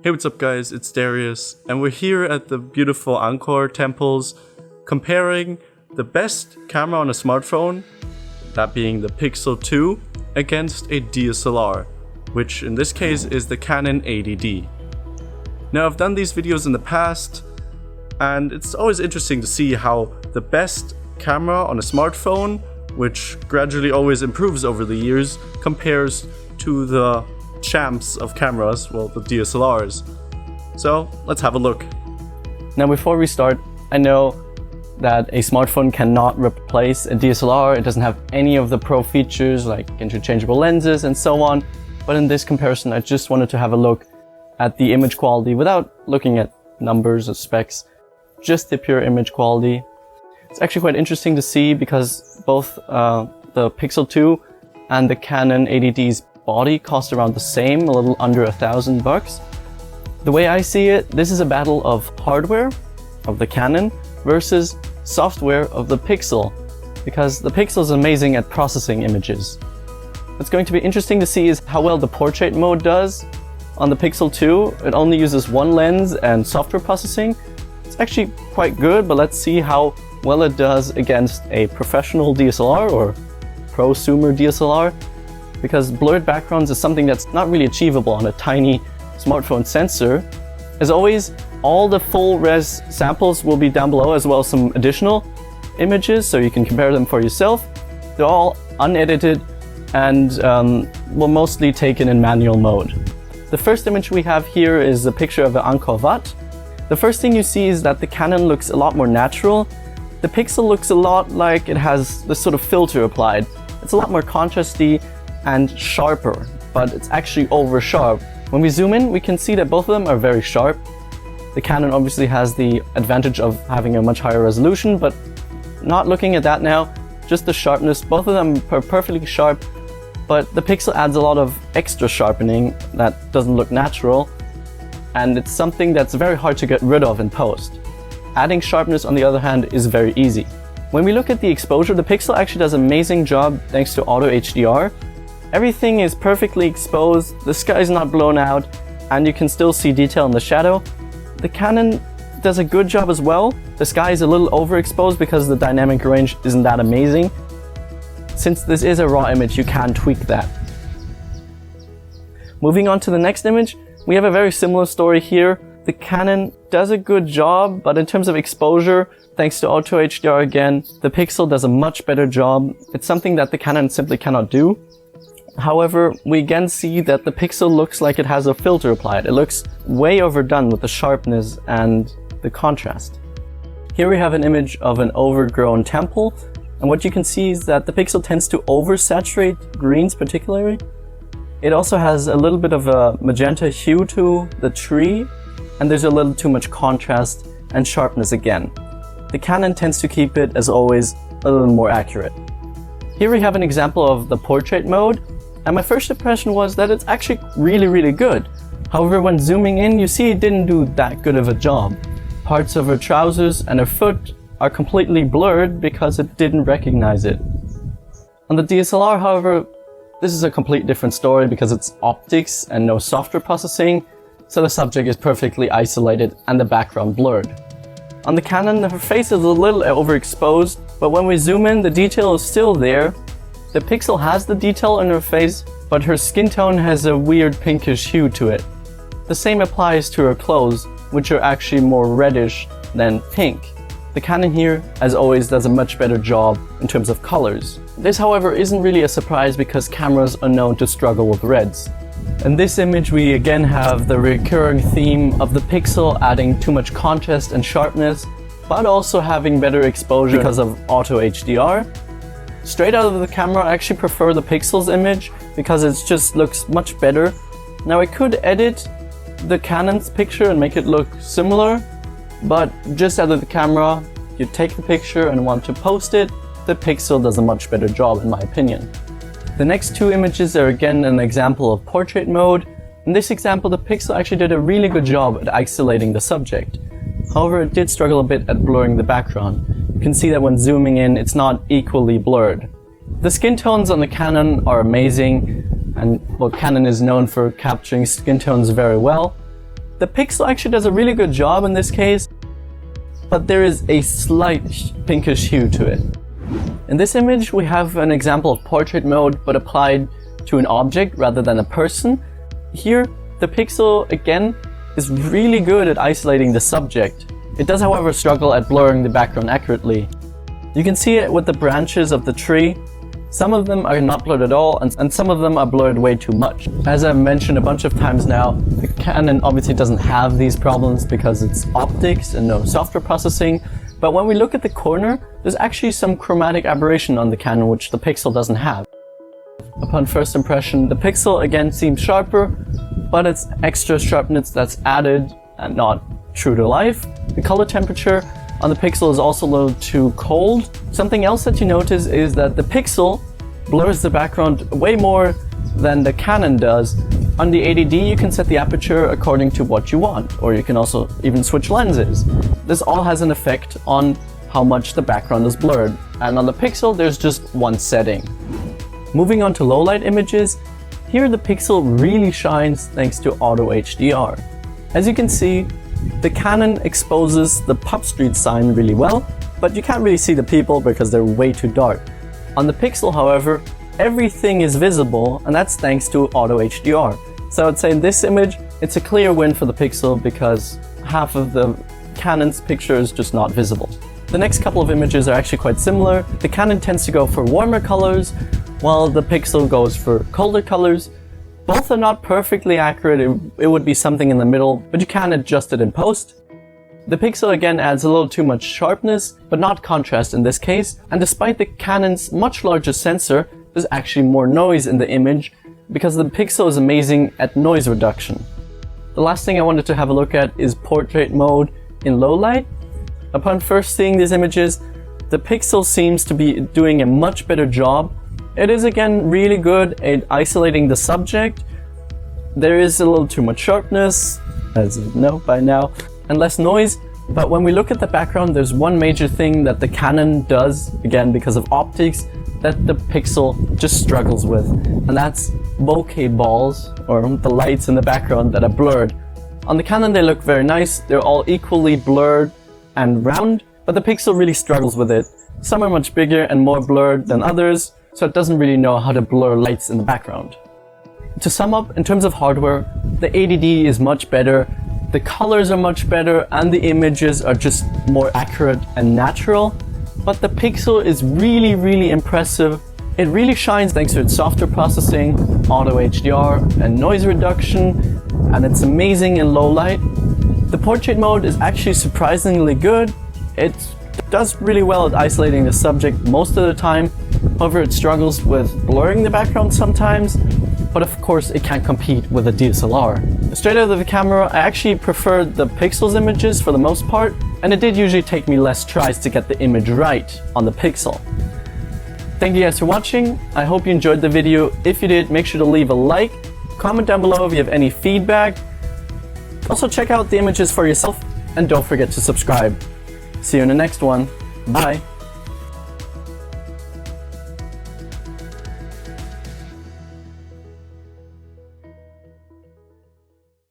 Hey, what's up guys, it's Darius, and we're here at the beautiful Angkor temples comparing the best camera on a smartphone, that being the Pixel 2, against a DSLR, which in this case is the Canon 80D. Now I've done these videos in the past, and it's always interesting to see how the best camera on a smartphone, which gradually always improves over the years, compares to the champs of cameras, well, the DSLRs. So let's have a look. Now before we start, I know that a smartphone cannot replace a DSLR. It doesn't have any of the pro features like interchangeable lenses and so on. But in this comparison, I just wanted to have a look at the image quality without looking at numbers or specs, just the pure image quality. It's actually quite interesting to see because both the Pixel 2 and the Canon 80D's body cost around the same, a little under $1,000. The way I see it, this is a battle of hardware of the Canon versus software of the Pixel, because the Pixel is amazing at processing images. What's going to be interesting to see is how well the portrait mode does. On the Pixel 2, it only uses one lens and software processing. It's actually quite good, but let's see how well it does against a professional DSLR or prosumer DSLR, because blurred backgrounds is something that's not really achievable on a tiny smartphone sensor. As always, all the full res samples will be down below, as well as some additional images so you can compare them for yourself. They're all unedited and will mostly taken in manual mode. The first image we have here is a picture of the Angkor Wat. The first thing you see is that the Canon looks a lot more natural. The Pixel looks a lot like it has this sort of filter applied. It's a lot more contrasty and sharper, but it's actually over sharp. When we zoom in, we can see that both of them are very sharp. The Canon obviously has the advantage of having a much higher resolution, but not looking at that now, just the sharpness. Both of them are perfectly sharp, but the Pixel adds a lot of extra sharpening that doesn't look natural, and it's something that's very hard to get rid of in post. Adding sharpness, on the other hand, is very easy. When we look at the exposure, the Pixel actually does an amazing job thanks to auto HDR. Everything is perfectly exposed, the sky is not blown out, and you can still see detail in the shadow. The Canon does a good job as well. The sky is a little overexposed because the dynamic range isn't that amazing. Since this is a raw image, you can tweak that. Moving on to the next image, we have a very similar story here. The Canon does a good job, but in terms of exposure, thanks to auto HDR again, the Pixel does a much better job. It's something that the Canon simply cannot do. However, we again see that the Pixel looks like it has a filter applied. It looks way overdone with the sharpness and the contrast. Here we have an image of an overgrown temple, and what you can see is that the Pixel tends to oversaturate greens particularly. It also has a little bit of a magenta hue to the tree, and there's a little too much contrast and sharpness again. The Canon tends to keep it, as always, a little more accurate. Here we have an example of the portrait mode, and my first impression was that it's actually really good. However, when zooming in, you see it didn't do that good of a job. Parts of her trousers and her foot are completely blurred because it didn't recognize it. On the DSLR, however, this is a complete different story because it's optics and no software processing, so the subject is perfectly isolated and the background blurred. On the Canon, her face is a little overexposed, but when we zoom in, the detail is still there. The Pixel has the detail in her face, but her skin tone has a weird pinkish hue to it. The same applies to her clothes, which are actually more reddish than pink. The Canon here, as always, does a much better job in terms of colors. This, however, isn't really a surprise because cameras are known to struggle with reds. In this image, we again have the recurring theme of the Pixel adding too much contrast and sharpness, but also having better exposure because of auto HDR. Straight out of the camera, I actually prefer the Pixel's image because it just looks much better. Now I could edit the Canon's picture and make it look similar, but just out of the camera, you take the picture and want to post it, the Pixel does a much better job in my opinion. The next two images are again an example of portrait mode. In this example, the Pixel actually did a really good job at isolating the subject. However, it did struggle a bit at blurring the background. You can see that when zooming in, it's not equally blurred. The skin tones on the Canon are amazing, and well, Canon is known for capturing skin tones very well. The Pixel actually does a really good job in this case, but there is a slight pinkish hue to it. In this image, we have an example of portrait mode, but applied to an object rather than a person. Here, the Pixel, again, is really good at isolating the subject. It does, however, struggle at blurring the background accurately. You can see it with the branches of the tree. Some of them are not blurred at all, and some of them are blurred way too much. As I've mentioned a bunch of times now, the Canon obviously doesn't have these problems because it's optics and no software processing. But when we look at the corner, there's actually some chromatic aberration on the Canon which the Pixel doesn't have. Upon first impression, the Pixel again seems sharper, but it's extra sharpness that's added and not true to life. The color temperature on the Pixel is also a little too cold. Something else that you notice is that the Pixel blurs the background way more than the Canon does. On the 80D, you can set the aperture according to what you want, or you can also even switch lenses. This all has an effect on how much the background is blurred, and on the Pixel, there's just one setting. Moving on to low light images, here the Pixel really shines thanks to Auto HDR. As you can see, the Canon exposes the Pub Street sign really well, but you can't really see the people because they're way too dark. On the Pixel, however, everything is visible, and that's thanks to Auto HDR. So I'd say in this image, it's a clear win for the Pixel because half of the Canon's picture is just not visible. The next couple of images are actually quite similar. The Canon tends to go for warmer colors, while the Pixel goes for colder colors. Both are not perfectly accurate, it would be something in the middle, but you can adjust it in post. The Pixel again adds a little too much sharpness, but not contrast in this case, and despite the Canon's much larger sensor, there's actually more noise in the image, because the Pixel is amazing at noise reduction. The last thing I wanted to have a look at is portrait mode in low light. Upon first seeing these images, the Pixel seems to be doing a much better job. It is again really good at isolating the subject. There is a little too much sharpness, as you know by now, and less noise. But when we look at the background, there's one major thing that the Canon does, again because of optics, that the Pixel just struggles with. And that's bokeh balls, or the lights in the background that are blurred. On the Canon they look very nice, they're all equally blurred and round, but the Pixel really struggles with it. Some are much bigger and more blurred than others, so it doesn't really know how to blur lights in the background. To sum up, in terms of hardware, the 80D is much better, the colors are much better, and the images are just more accurate and natural. But the Pixel is really impressive. It really shines thanks to its software processing, Auto HDR, and noise reduction, and it's amazing in low light. The portrait mode is actually surprisingly good. It does really well at isolating the subject most of the time. However, it struggles with blurring the background sometimes, but of course it can't compete with a DSLR. Straight out of the camera, I actually prefer the Pixel's images for the most part, and it did usually take me less tries to get the image right on the Pixel. Thank you guys for watching. I hope you enjoyed the video. If you did, make sure to leave a like, comment down below if you have any feedback. Also check out the images for yourself, and don't forget to subscribe. See you in the next one. Bye.